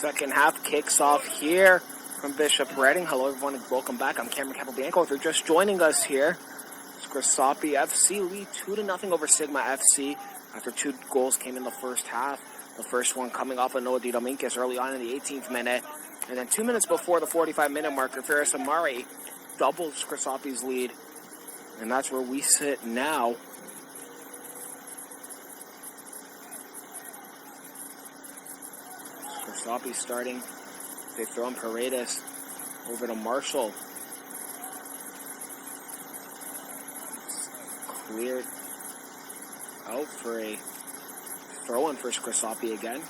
Second half kicks off here from Bishop Reading. Hello everyone and welcome back. I'm Cameron Capobianco. If you're just joining us here, Scrosoppi FC lead 2-0 over Sigma FC after 2 goals came in the first half. The first one coming off of Noah Di Dominguez early on in the 18th minute. And then 2 minutes before the 45-minute marker, Ferris Amari doubled Scrosoppi's lead. And that's where we sit now. Scrosoppi starting. They throw in Paredes over to Marshall. It's cleared out for a throw-in for Scrosoppi again.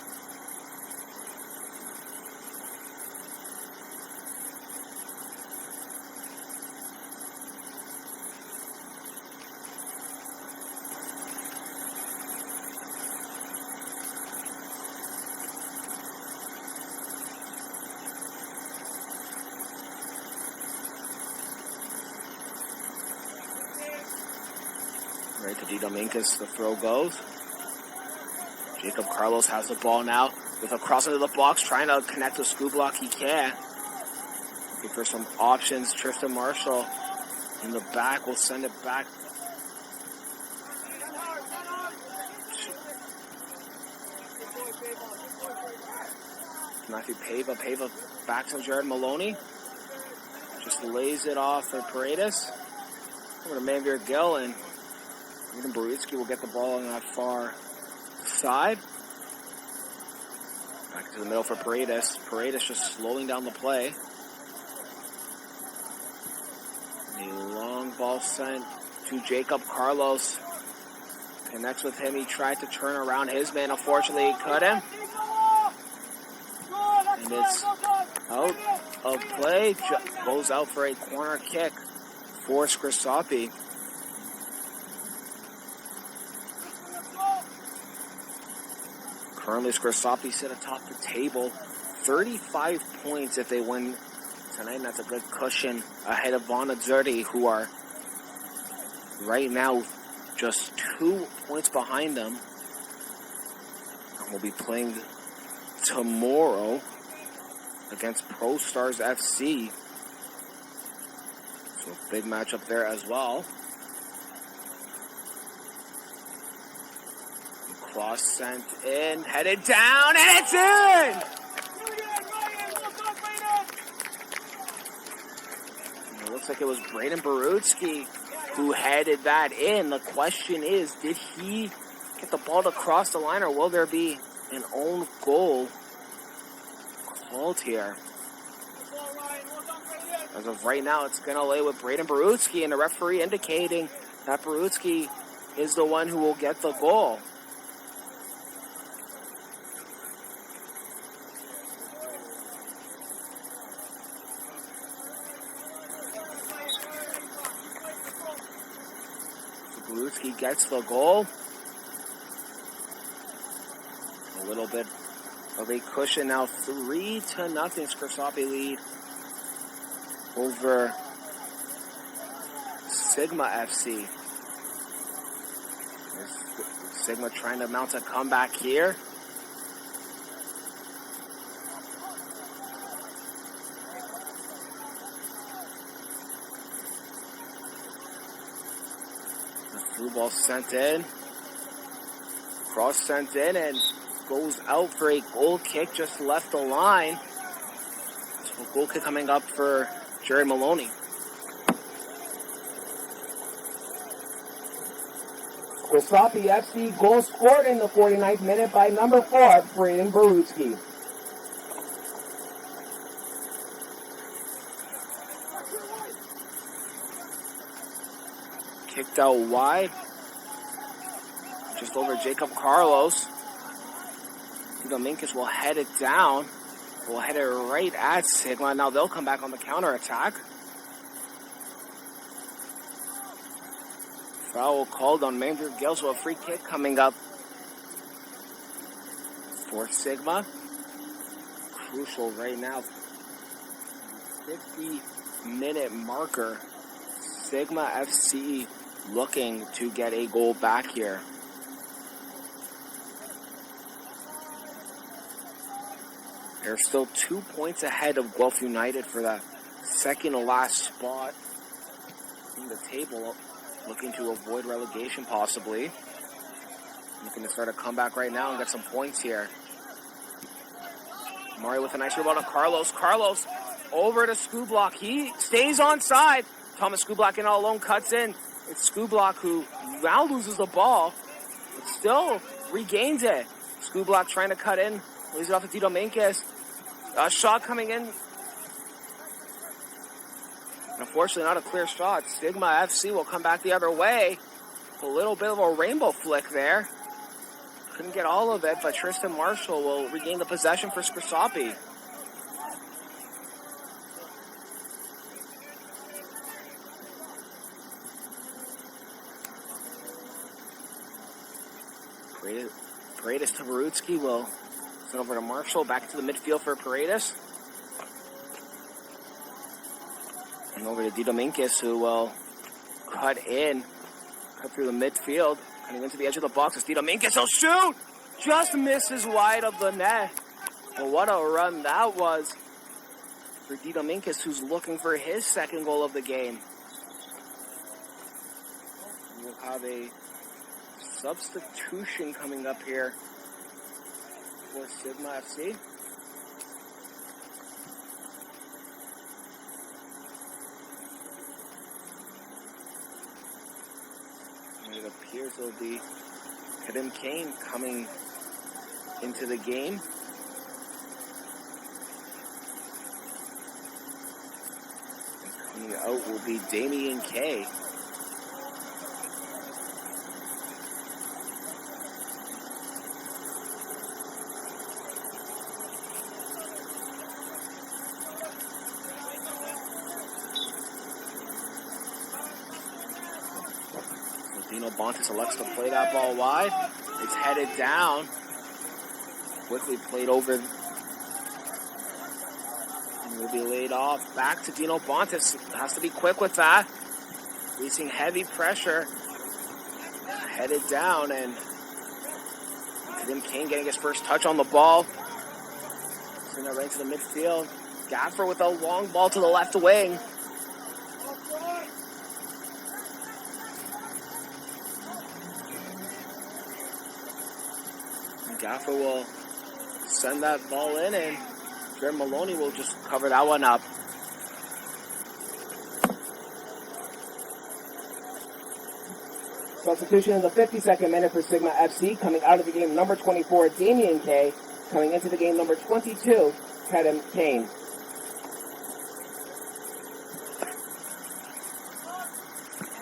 Right to Di Dominguez, the throw goes. Jacob Carlos has the ball now with a cross into the box, trying to connect with Scoop Block. He can't. Looking for some options. Tristan Marshall in the back will send it back. Matthew Pava. Pava back to Jared Maloney. Just lays it off for Paredes. Over to Manveer Gill, and even Barutsky will get the ball on that far side. Back to the middle for Paredes. Paredes just slowing down the play. A long ball sent to Jacob Carlos. Connects with him. He tried to turn around his man. Unfortunately, he couldn't. And it's out of play. Goes out for a corner kick for Scrosoppi. Currently, Scrosoppi sit atop the table. 35 points if they win tonight, and that's a good cushion ahead of Von Azzurri, who are right now just 2 points behind them. And we'll be playing tomorrow against Pro Stars FC. So a big matchup there as well. Cross sent in, headed down, and it's in! It looks like it was Braden Barutsky who headed that in. The question is, did he get the ball to cross the line, or will there be an own goal called here? As of right now, it's going to lay with Braden Barutsky, and the referee indicating that Barutsky is the one who will get the goal. Barutsky gets the goal. A little bit of a cushion now. 3-0 Scrosoppi lead over Sigma FC. Sigma trying to mount a comeback here. Blue ball sent in. Cross sent in and goes out for a goal kick. Just left the line. So goal kick coming up for Jerry Maloney. Scrosoppi FC goal scored in the 49th minute by number 4, Braden Barutsky. Kicked out wide. Just over Jacob Carlos. Dominguez will head it down. Will head it right at Sigma. Now they'll come back on the counter attack. Foul called on Manveer Gill, so a free kick coming up for Sigma. Crucial right now. 50-minute marker. Sigma FC looking to get a goal back here. They're still 2 points ahead of Guelph United for that second to last spot in the table, looking to avoid relegation possibly. Looking to start a comeback right now and get some points here. Murray with a nice rebound on Carlos. Carlos over to Skublock. He stays on side. Thomas Skublock in all alone, cuts in. It's Skublock who now loses the ball, but still regains it. Skublock trying to cut in. Leaves it off to Tito Menkes. A shot coming in. Unfortunately, not a clear shot. Sigma FC will come back the other way. A little bit of a rainbow flick there. Couldn't get all of it, but Tristan Marshall will regain the possession for Scrosoppi. Paredes to Barutsky will send over to Marshall. Back to the midfield for Paredes. And over to Dito Menkes, who will cut through the midfield. Cutting into the edge of the box. It's Dito Menkes. He'll shoot! Just misses wide of the net. Well, what a run that was for Dito Menkes, who's looking for his second goal of the game. We'll have a substitution coming up here for Sigma FC. And it appears it'll be Kadim Kane coming into the game. And coming out will be Damian Kay. Dino Bontis elects to play that ball wide. It's headed down. Quickly played over. And will be laid off. Back to Dino Bontis. Has to be quick with that. Facing heavy pressure. Headed down, and Tim Kane getting his first touch on the ball. Sending it right to the midfield. Gaffer with a long ball to the left wing. Gaffer will send that ball in, and Jared Maloney will just cover that one up. Substitution in the 52nd minute for Sigma FC. Coming out of the game, number 24, Damian Kay. Coming into the game, number 22, Kadim Kane.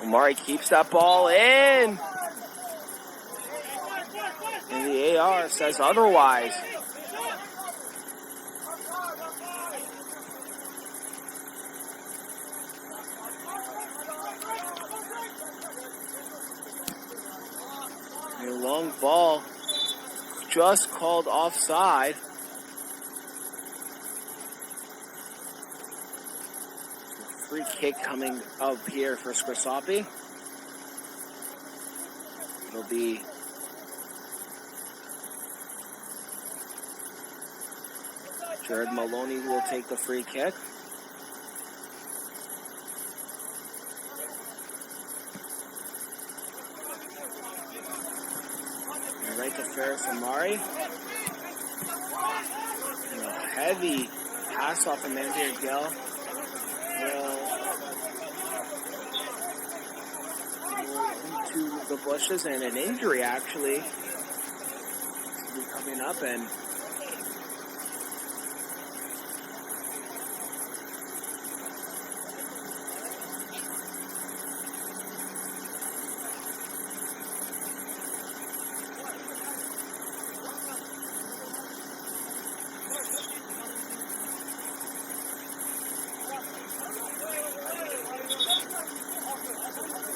Omari keeps that ball in. And the AR says otherwise. A long ball just called offside. Free kick coming up here for Scrosoppi. It'll be Jared Maloney who will take the free kick. And right to Ferris Amari. And a heavy pass off of Mandir Gill. Into the bushes, and an injury actually will be coming up, and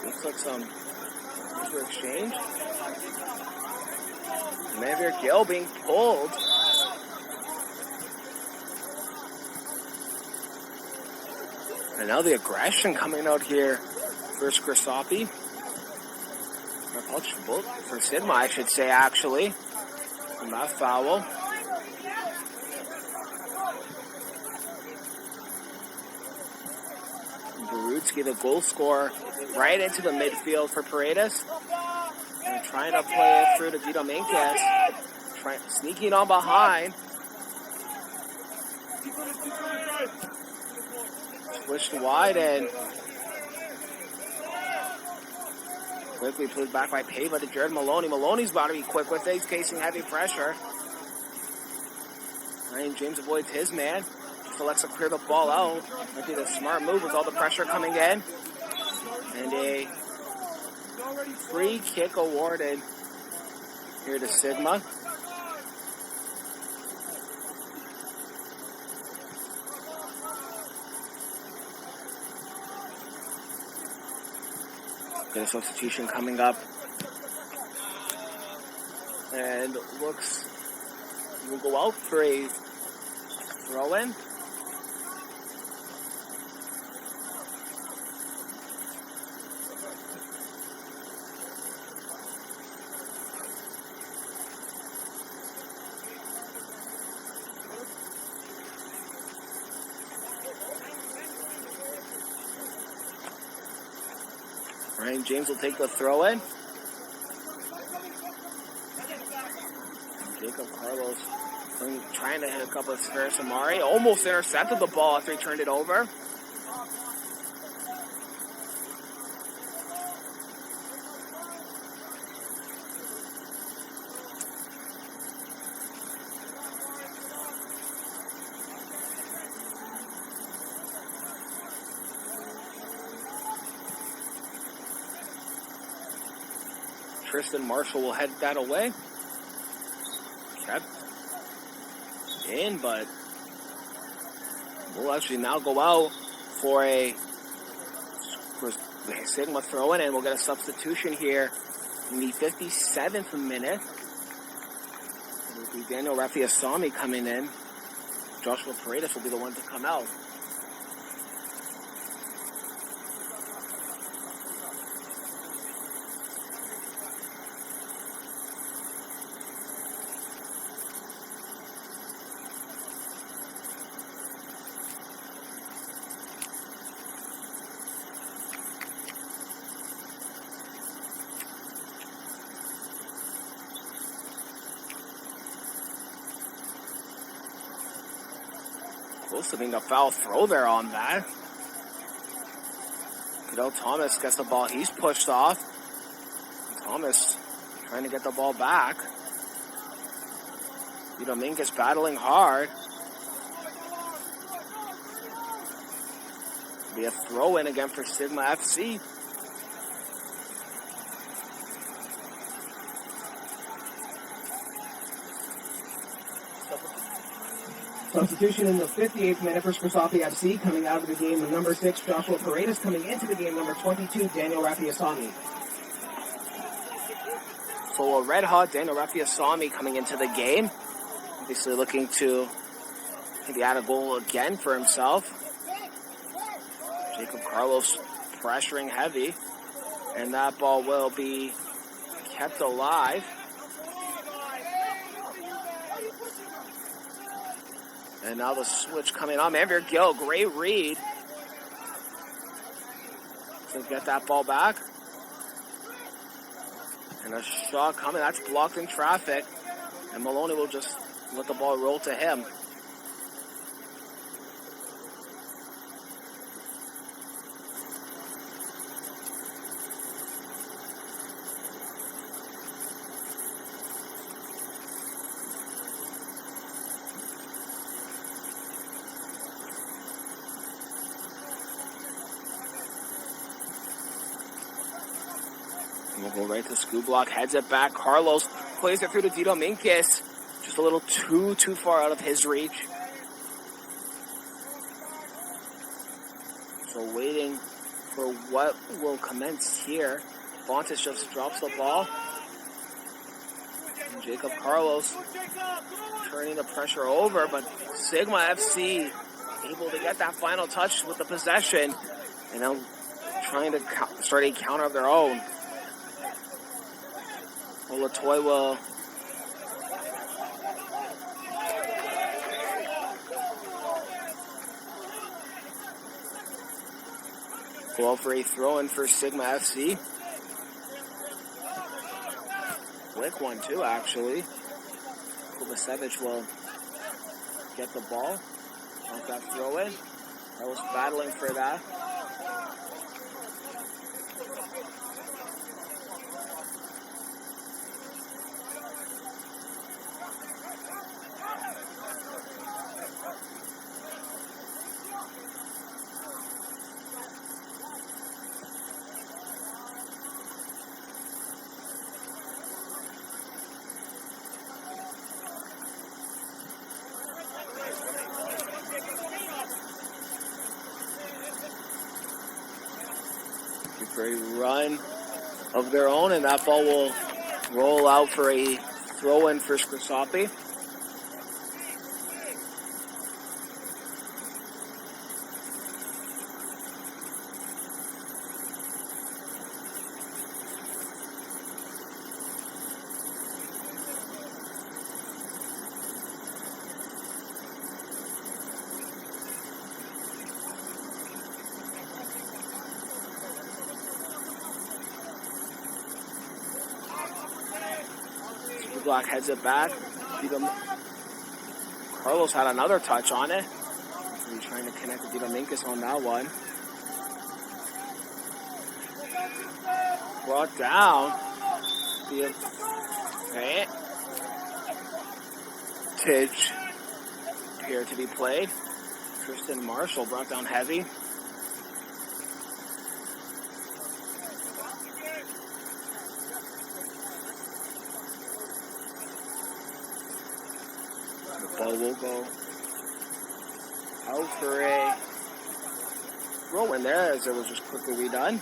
looks like some exchange. Mandir Gill being pulled. And now the aggression coming out here for Scrosoppi. For Sigma, I should say, actually. From that foul. Lipsky, the goal scorer, right into the midfield for Paredes. And trying to play it through to Vito Minkus. Sneaking on behind. Switched wide and quickly played back by Pava to Jared Maloney. Maloney's about to be quick with it. He's facing heavy pressure. Ryan James avoids his man. Just Alexa clear the ball out. Might be the smart move with all the pressure coming in. And a free kick awarded here to Sigma. Got a substitution coming up. And looks will go out for a throw in. Ryan James will take the throw in. Jacob Carlos trying to hit a couple of Ferris Amari. Almost intercepted the ball after he turned it over. Tristan Marshall will head that away. Kept in, but we'll actually now go out for a Sigma throw in, and we'll get a substitution here in the 57th minute. It'll be Daniel Rafiasami coming in. Joshua Paredes will be the one to come out. Close to being a foul throw there on that. Cadell Thomas gets the ball. He's pushed off. Thomas trying to get the ball back. Vito Minkus battling hard. Be a throw in again for Sigma FC. Substitution in the 58th minute for Scrosoppi FC. Coming out of the game, number 6, Joshua Paredes. Coming into the game, number 22, Daniel Rafiasami. So a red-hot Daniel Rafiasami coming into the game. Obviously looking to maybe add a goal again for himself. Jacob Carlos pressuring heavy. And that ball will be kept alive. And now the switch coming on. Manveer Gill, great read to get that ball back. And a shot coming. That's blocked in traffic. And Maloney will just let the ball roll to him. We'll go right to Scoop Block, heads it back. Carlos plays it through to Vito Minkus. Just a little too far out of his reach. So waiting for what will commence here. Fontes just drops the ball. And Jacob Carlos turning the pressure over, but Sigma FC able to get that final touch with the possession. And now trying to start a counter of their own. Olatoy will Go out for a throw-in for Sigma FC. Quick one, too, actually. Kovacevic will get the ball. Want that throw-in. I was battling for that. For a run of their own, and that ball will roll out for a throw-in for Scrosoppi. Black heads it back. Carlos had another touch on it. He's trying to connect with Minkus on that one. Brought down. Okay. Tidge appeared to be played. Tristan Marshall brought down heavy. Ball will go out for a throw in there as it was just quickly redone.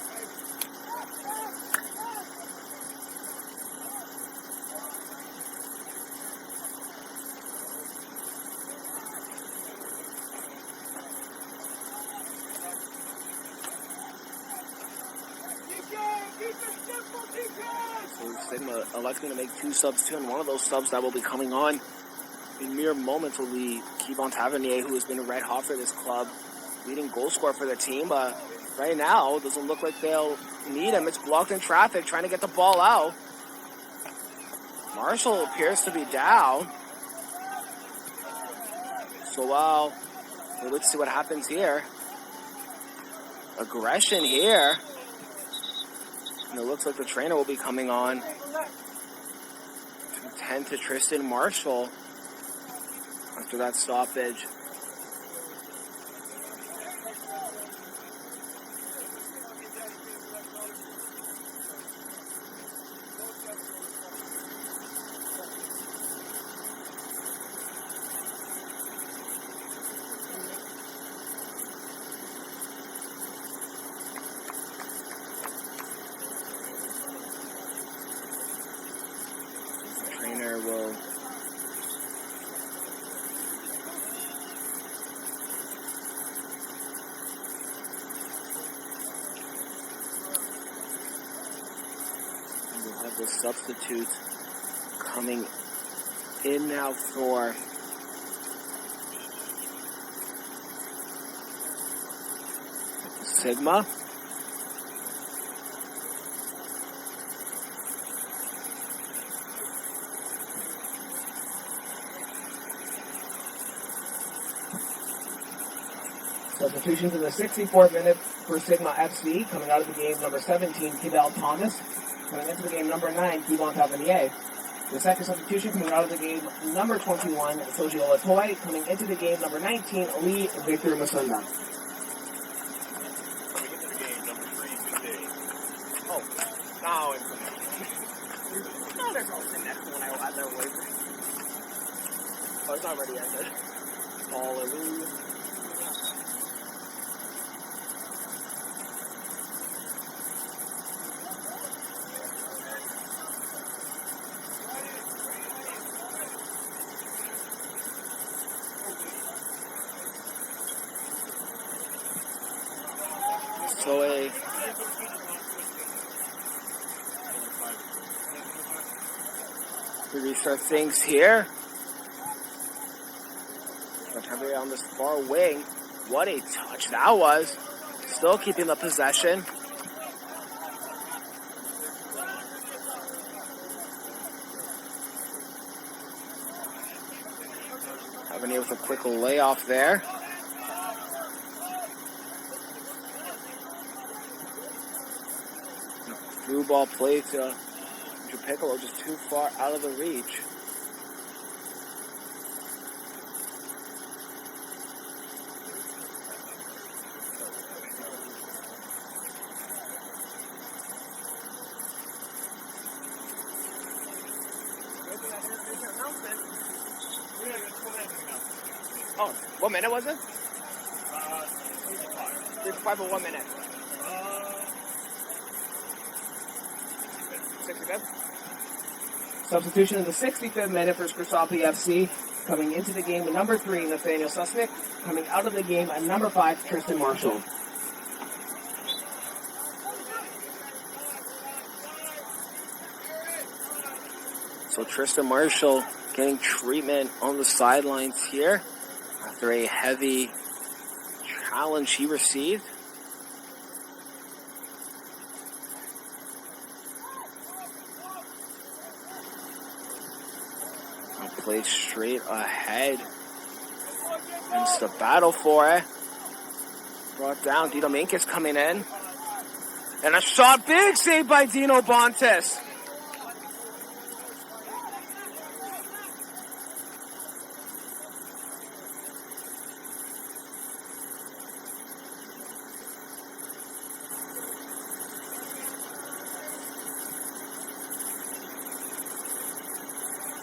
So Sigma electing to make 2 subs too, and one of those subs that will be coming on in mere moments will be Kevon Tavernier, who has been red hot for this club, leading goal scorer for the team. But right now, it doesn't look like they'll need him. It's blocked in traffic, trying to get the ball out. Marshall appears to be down. So, let's see what happens here. Aggression here. And it looks like the trainer will be coming on. 10 to Tristan Marshall. After that stoppage. The trainer will have the substitutes coming in now for Sigma. Substitution to the 64th minute for Sigma FC. Coming out of the game, number 17, Kidal Thomas. Coming into the game, number 9, Kevon Tavernier. The second substitution coming out of the game, number 21, Sergio Latoy. Coming into the game, number 19, Lee Victor Masunda. Coming into the game, number 3, Today. Oh, now it's no, there's always the next one I had there waiting. Oh, it's not ready yet, good. Hallelujah. So we restart things here. On this far wing. What a touch that was. still keeping the possession. Havani with a quick layoff there. Through ball play to Piccolo, just too far out of the reach. Oh, what minute was it? 55 for 1 minute. 65th. Substitution in the 65th minute for Scrosoppi FC. Coming into the game at number 3, Nathaniel Susnick. Coming out of the game at number 5, Tristan Marshall. So Tristan Marshall getting treatment on the sidelines here after a heavy challenge he received. Played straight ahead. And it's the battle for it. Brought down. Dino Minkus coming in. And a shot, big save by Dino Bontis.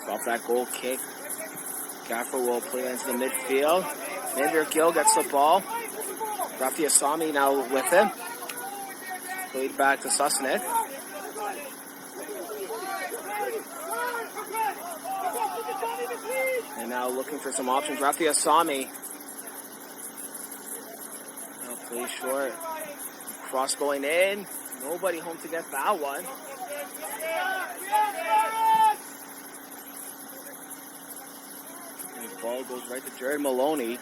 Off that goal kick. Gaffer will play into the midfield. Xavier Gill gets the ball. Rafi Asami now with him. Played back to Susnick. And now looking for some options. Rafi Asami. Now play short. Cross going in. Nobody home to get that one. Ball goes right to Jared Maloney.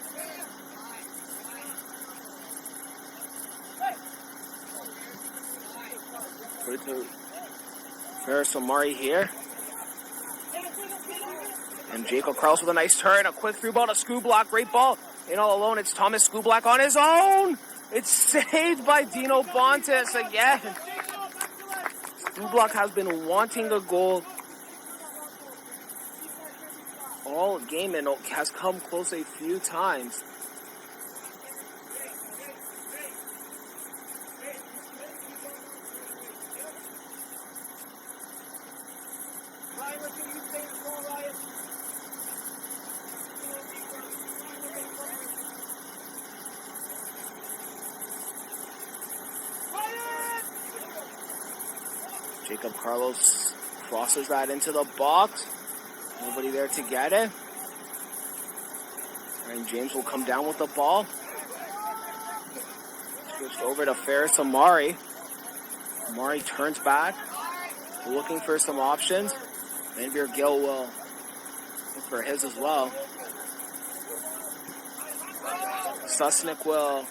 Put it to Ferris Omari here. And Jacob Carlos with a nice turn. A quick through ball to Skublock. Great ball. In all alone, it's Thomas Skublock on his own. It's saved by Dino Bontis again. Skublock has been wanting a goal all game and has come close a few times. Jacob Carlos crosses that into the box. Nobody there to get it. And James will come down with the ball. Switched over to Ferris Amari. Amari turns back. Looking for some options. Xavier Gill will look for his as well. Susnick will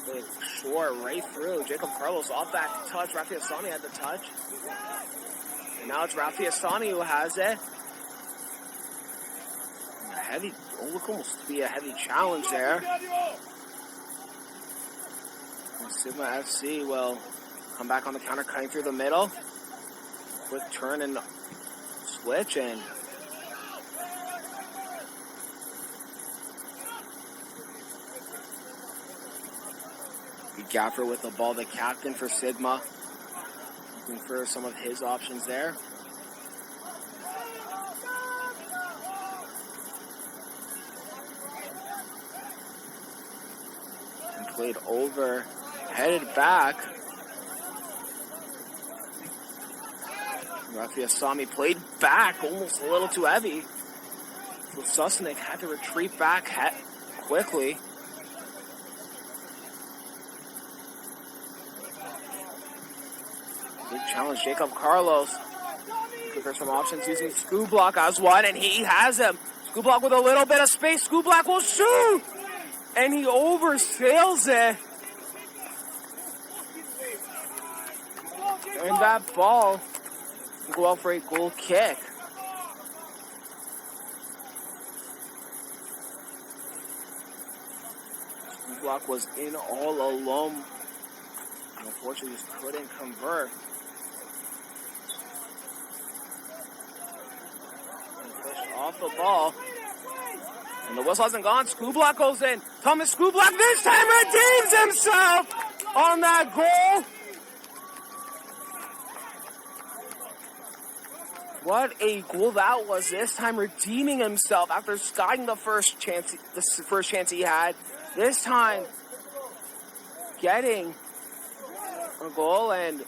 play short right through. Jacob Carlos off that touch. Rafi Asani had the touch. And now it's Rafi Asani who has it. Heavy, look almost to be a heavy challenge there. And Sigma FC will come back on the counter, cutting through the middle. Quick turn and switch, and Gaffer with the ball, the captain for Sigma. Looking for some of his options there. And played over, headed back. Rafi Asami played back, almost a little too heavy. So Susnick had to retreat back quickly. Big challenge, Jacob Carlos. Looking for some options using Skublock as one, and he has him. Skublock with a little bit of space. Skublock will shoot! And he oversails it. And that ball will go out for a goal kick. Block was in all alone. Unfortunately, just couldn't convert. And pushed off the ball. And the whistle hasn't gone. Skublock goes in. Thomas Skublock this time redeems himself on that goal. What a goal that was, this time redeeming himself after skying the first chance he had. This time getting a goal, and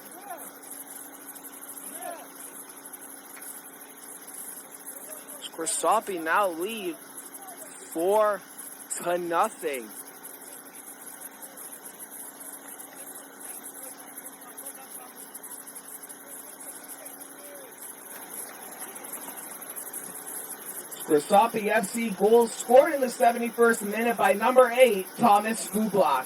Scrosoppi now lead 4-0. Scrosoppi FC goal scored in the 71st minute by number 8, Thomas Skublock.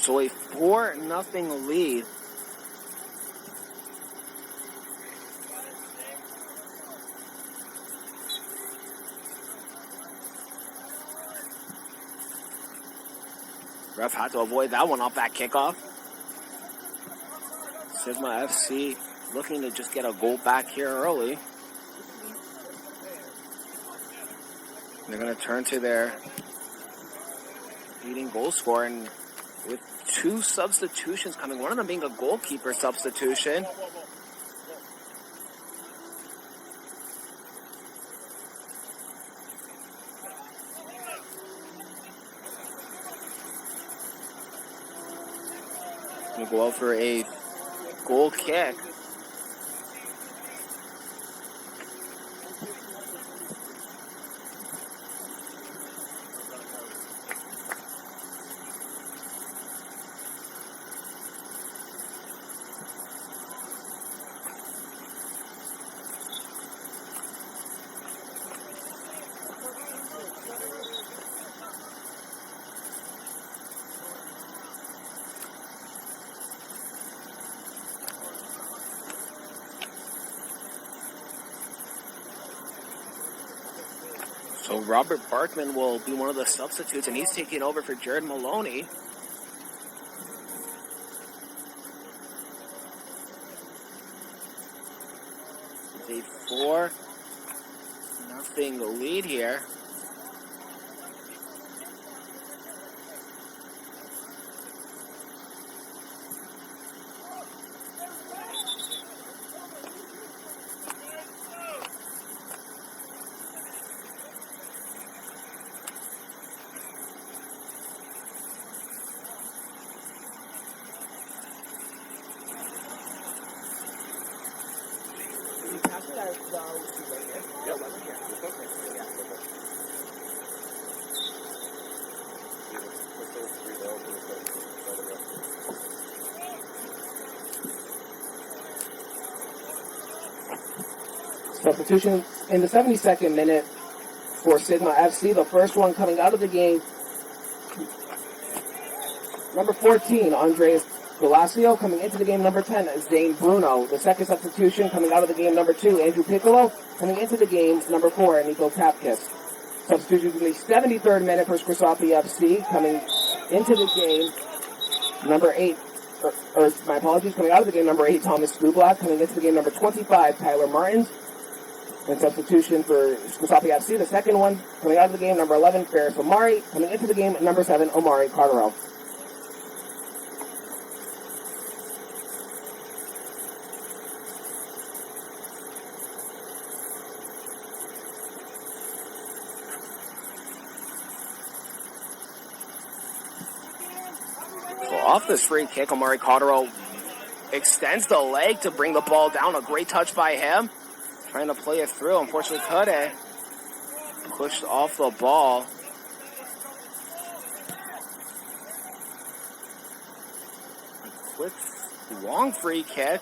So a 4-0 lead. Ref had to avoid that one off that kickoff. Sigma FC looking to just get a goal back here early. They're going to turn to their leading goal scorer, and with 2 substitutions coming, one of them being a goalkeeper substitution. Going to go out for a goal kick. So Robert Barkman will be one of the substitutes, and he's taking over for Jared Maloney. It's a 4-0 lead here. Substitution in the 72nd minute for Sigma FC. The first one coming out of the game, number 14, Andres Galacio. Coming into the game, number 10, Zane Bruno. The second substitution coming out of the game, number 2, Andrew Piccolo. Coming into the game, number 4, Nico Tapkis. Substitution in the 73rd minute for Scrosoppi FC. Coming into the game, number 8, my apologies, coming out of the game, number 8, Thomas Skublock. Coming into the game, number 25, Tyler Martins. And substitution for Scrosoppi FC. The second one coming out of the game, number 11, Ferris Omari. Coming into the game, number 7, Omari Carterell. So off this free kick, Omari Carterell extends the leg to bring the ball down. A great touch by him. Trying to play it through. Unfortunately, Kade pushed off the ball. A quick, long free kick.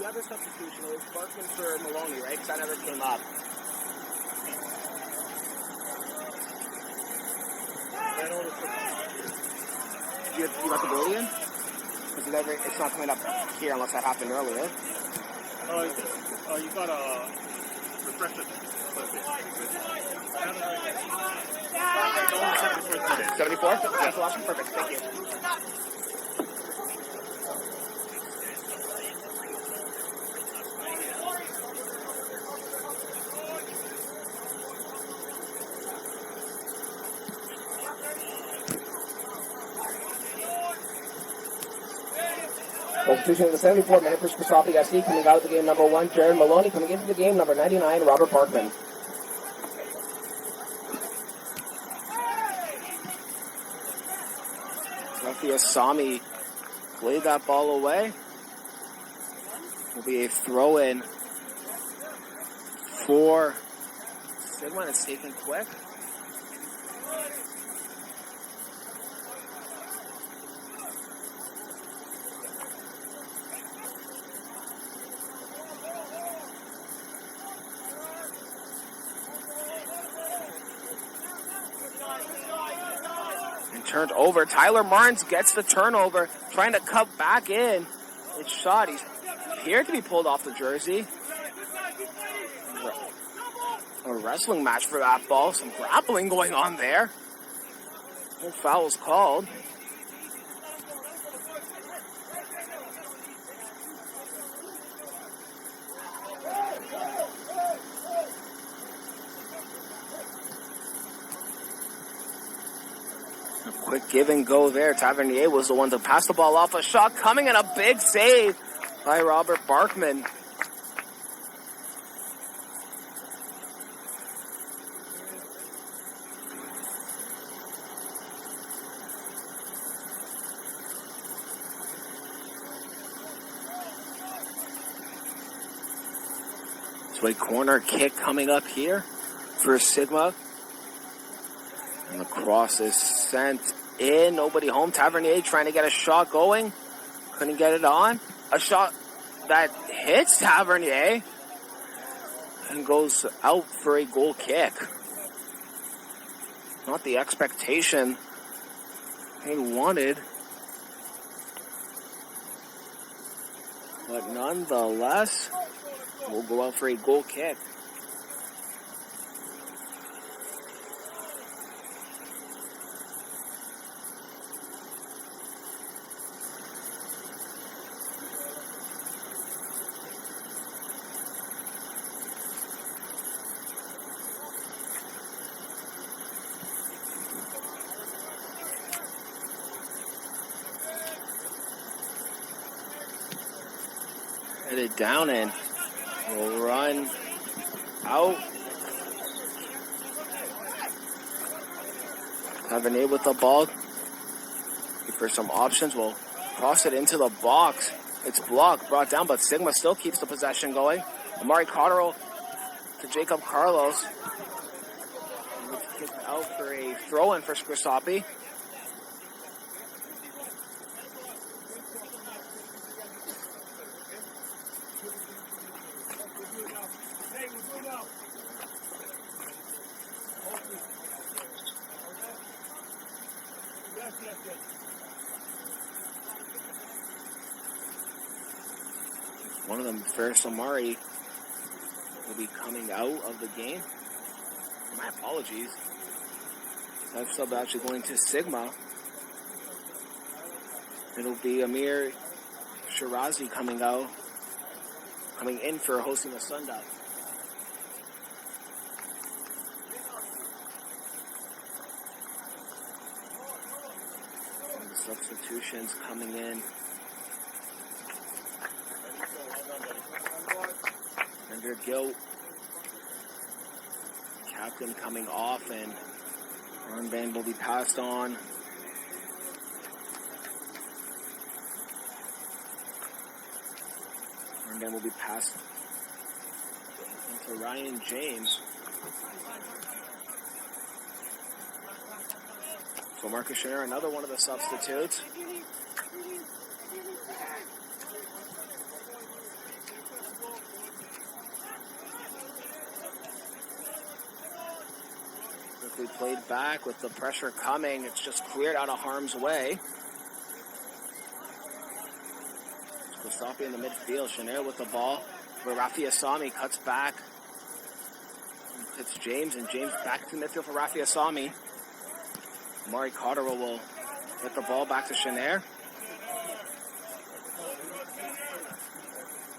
the other substitution was Barkman for Maloney, right? Because that never came up. You got the goalie in? Because it's not coming up here unless that happened earlier. You got a refresher. 74? That's the last one? Perfect. Thank you. Substitution in the 74th minute for Scrosoppi FC. Coming out of the game number 1, Jared Maloney. Coming into the game number 99, Robert Parkman. Asami played that ball away. Will be a throw-in for Sigma. It's taken quick. Turned over. Tyler Martins gets the turnover, trying to cut back in. It's shot. He's appeared to be pulled off the jersey. A wrestling match for that ball. Some grappling going on there. No foul's called. Quick give and go there. Tavernier was the one to pass the ball off. A shot coming and a big save by Robert Barkman. So a corner kick coming up here for Sigma. And the cross is sent in. Nobody home. Tavernier trying to get a shot going. Couldn't get it on. A shot that hits Tavernier and goes out for a goal kick. Not the expectation they wanted. But nonetheless, will go out for a goal kick. Headed down and will run out. Tavernier with the ball. For some options, we'll cross it into the box. It's blocked, brought down, but Sigma still keeps the possession going. Amari Cotterill to Jacob Carlos. Kicked out for a throw-in for Scrosoppi. One of them, Ferris Amari, will be coming out of the game. My apologies. That sub actually going to Sigma. It'll be Amir Shirazi coming in for hosting the Sundial. Substitutions coming in. Under Gill, captain coming off, and armband will be passed on. Armband will be passed to Ryan James. So Marcus Schneider, another one of the substitutes. Quickly played back with the pressure coming. It's just cleared out of harm's way. Scrosoppi in the midfield. Chanel with the ball. Where Rafiasami cuts back. It's James, and James back to midfield for Rafiasami. Amari Cotterill will get the ball back to Chanel.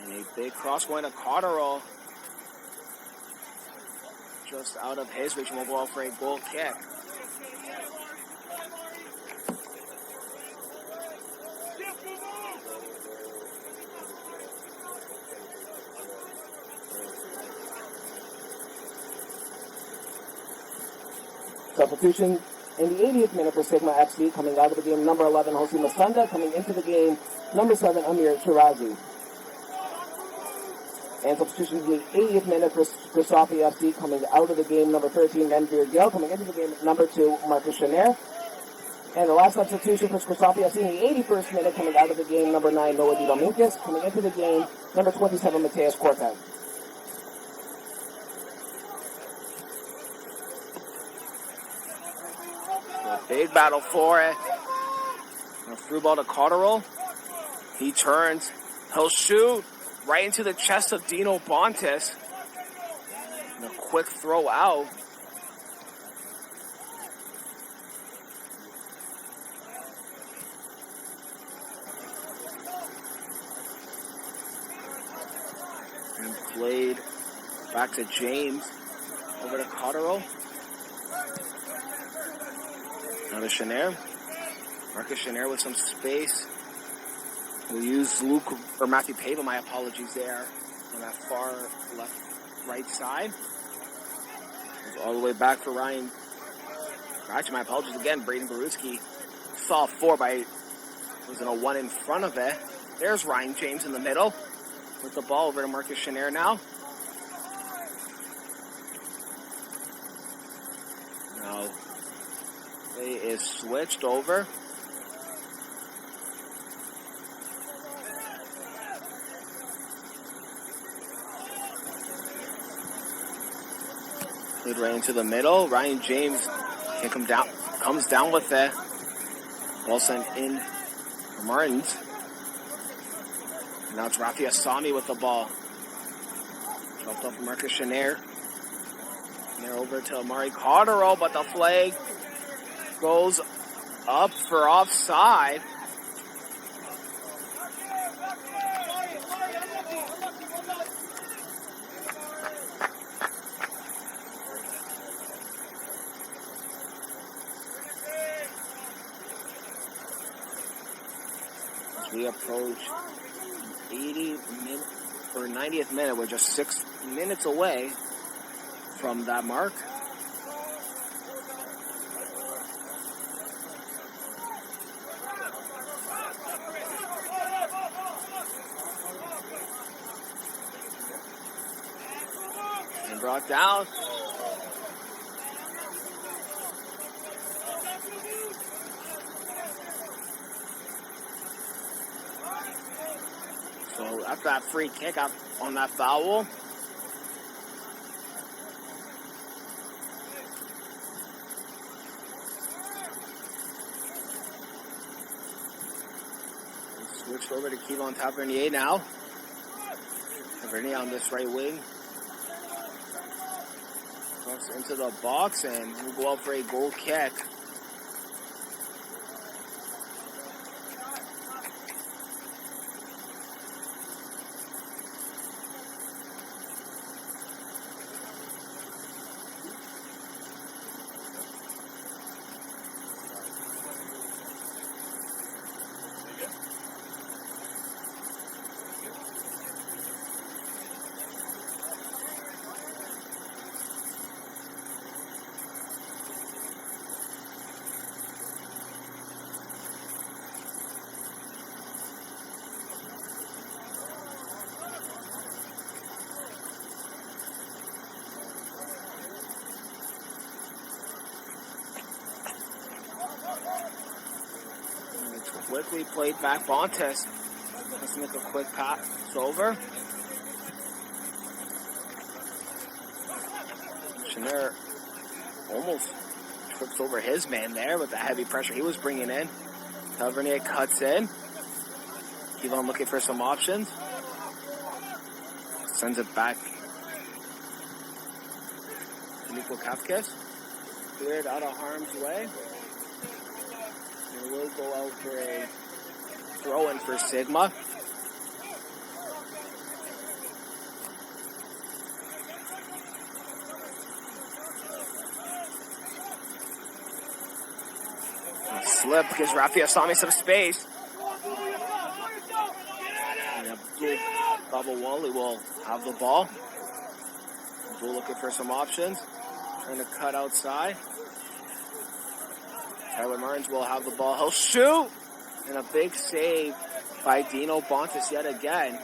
And a big cross going to Cotterill. Just out of his reach, and will go out for a goal kick. Substitution in the 80th minute for Sigma FC, coming out of the game, number 11, Jose Masunda, coming into the game, number 7, Amir Shirazi. And substitution in the 80th minute for Scrosoppi FC, coming out of the game, number 13, Renvir Gill, coming into the game, number 2, Marcus Chenair. And the last substitution for Scrosoppi FC in the 81st minute, coming out of the game, number 9, Noah Di Dominguez, coming into the game, number 27, Mateus Cortez. Big battle for it. A through ball to Cotterill. He turns. He'll shoot right into the chest of Dino Bontis. And a quick throw out. And played back to James. Over to Cotterill. Now to Chenair. Marcus Chenair with some space. We'll use Luke, or Matthew Pava, my apologies there, on that far left, right side. Goes all the way back for Ryan. Actually, my apologies again, Braden Baruski. Saw 4 by, was in a 1 in front of it. There's Ryan James in the middle with the ball over to Marcus Chenair now. Now, play is switched over. Played right into the middle. Ryan James can comes down with it. Ball sent in for Martins. Now it's Rafiasami with the ball. Dropped up Marcus Chenair. And they're over to Amari Cotterill, but the flag goes up for offside. As we approach 90th minute, we're just 6 minutes away from that mark. And brought down. So after that free kick out on that foul. Switched over to Kevon Tavernier now. Tavernier on this right wing. Cross into the box and we'll go out for a goal kick. Quickly played back. Bontes. Let's make a quick pass. It's over. Chenair almost trips over his man there with the heavy pressure he was bringing in. Tavernier cuts in. L1ON looking for some options. Sends it back. Nico Kafkas. Cleared out of harm's way. And we'll go out for a throw-in for Sigma. Slip gives Rafael Sami some space. And Abdul Babawali will have the ball. Abdul looking for some options. Trying to cut outside. Tyler Martins will have the ball. He'll shoot! And a big save by Dino Bontis yet again.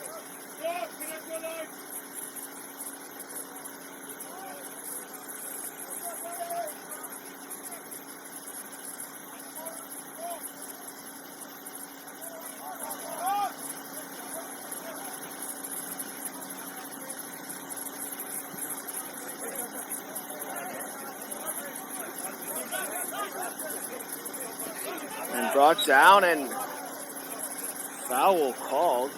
And brought down, and foul called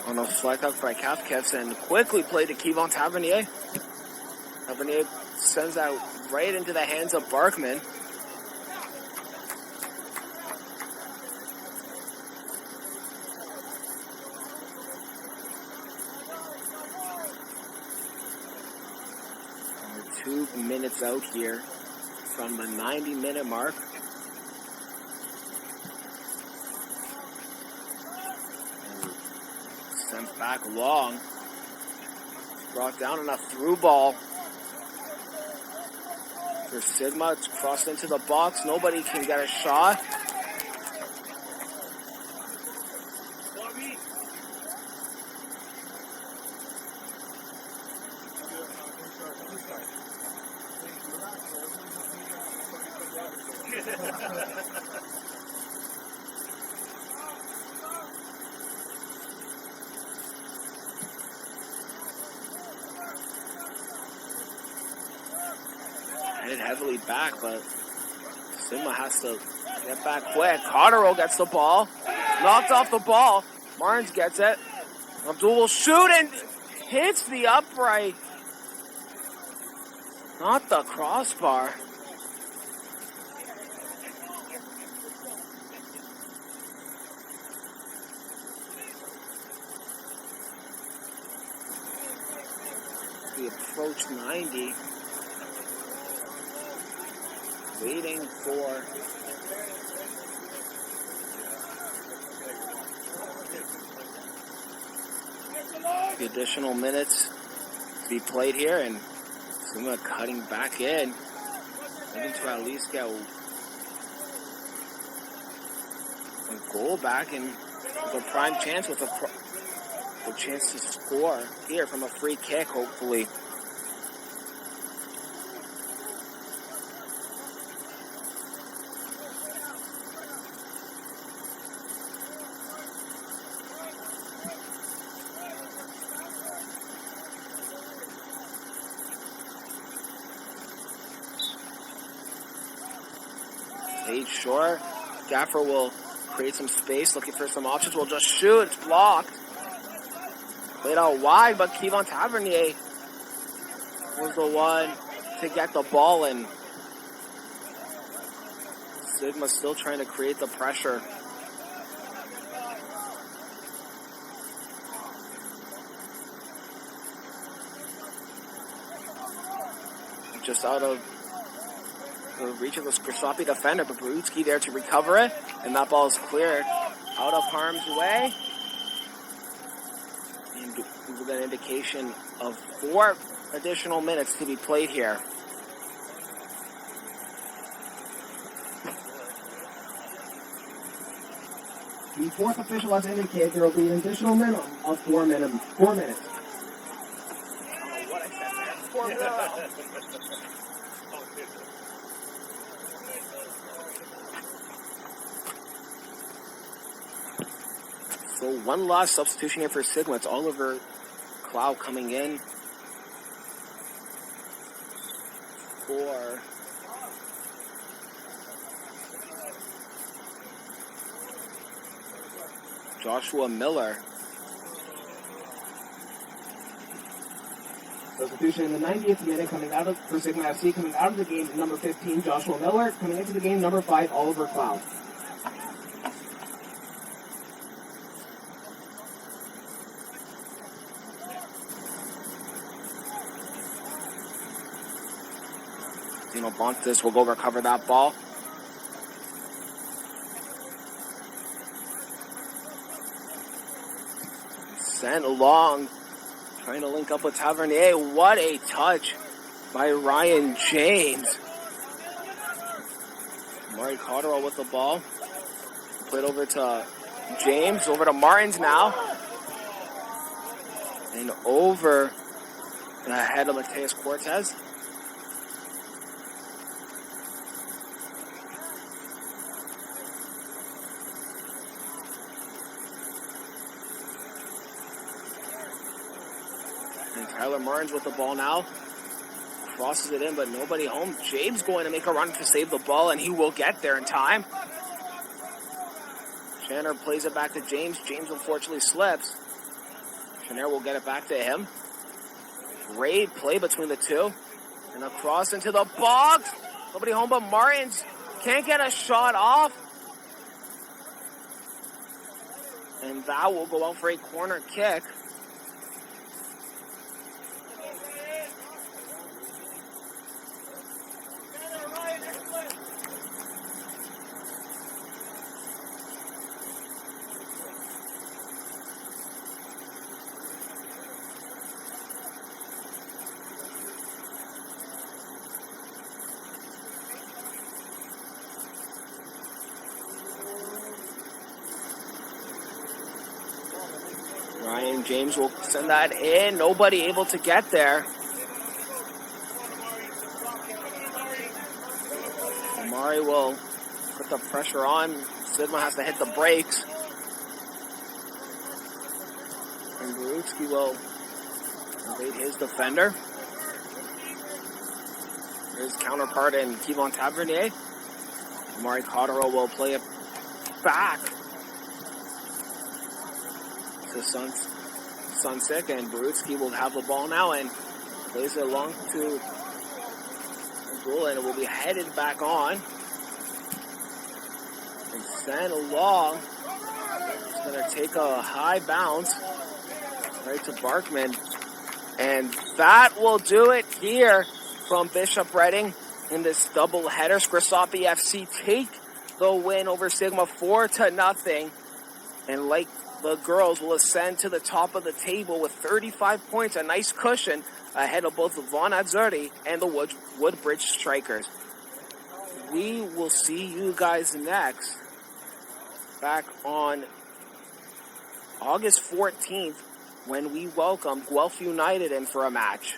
on a flag up by Kafkas, and quickly played to Kevon Tavernier. Tavernier sends out right into the hands of Barkman. And we're 2 minutes out here from the 90-minute mark. Sent back long. Brought down on a through ball for Sigma. It's crossed into the box. Nobody can get a shot. Headed heavily back, but Sigma has to get back quick. Cotterill gets the ball. Knocked off the ball. Martins gets it. Abdul will shoot and hits the upright. Not the crossbar. We approach 90. Waiting for the additional minutes to be played here, and Sigma cutting back in, looking to at least get a goal back, and with a prime chance, with a chance to score here from a free kick, hopefully. Page short. Gaffer will create some space, looking for some options. Will just shoot. It's blocked. Played out wide, but Kevon Tavernier was the one to get the ball in. Sigma still trying to create the pressure. Just out of the reach of the Scrosoppi defender, but Brudski there to recover it, and that ball is cleared out of harm's way. And we get an indication of 4 additional minutes to be played here. The fourth official has indicated there will be an additional minimum of 4 minutes. I don't know what I said there. 4 minutes. So one last substitution here for Sigma. It's Oliver Clow coming in for Joshua Miller. Substitution in the 90th minute for Sigma FC, coming out of the game, number 15, Joshua Miller. Coming into the game, number 5, Oliver Cloud. Dino Bontis will go recover that ball. Sent along. Trying to link up with Tavernier. What a touch by Ryan James. Murray Cotterill with the ball. Played over to James. Over to Martins now. And over the head of Mateus Cortez. And Tyler Martins with the ball now. Crosses it in, but nobody home. James going to make a run to save the ball, and he will get there in time. Shanner plays it back to James. James unfortunately slips. Shanner will get it back to him. Great play between the two. And a cross into the box. Nobody home but Martins. Can't get a shot off. And that will go out for a corner kick. Ryan James will send that in. Nobody able to get there. Amari will put the pressure on. Sigma has to hit the brakes. And Barutsky will evade his defender. His counterpart in Kevon Tavernier. Amari Cotterill will play it back to Sunsick, and Barutsky will have the ball now and plays it along to the goal, and it will be headed back on and sent along. It's going to take a high bounce right to Barkman, and that will do it here from Bishop Reading in this double header. Scrosoppi FC take the win over Sigma 4-0, and like the girls will ascend to the top of the table with 35 points, a nice cushion ahead of both the Vaughan Azzurri and the Woodbridge Strikers. We will see you guys next back on August 14th when we welcome Guelph United in for a match.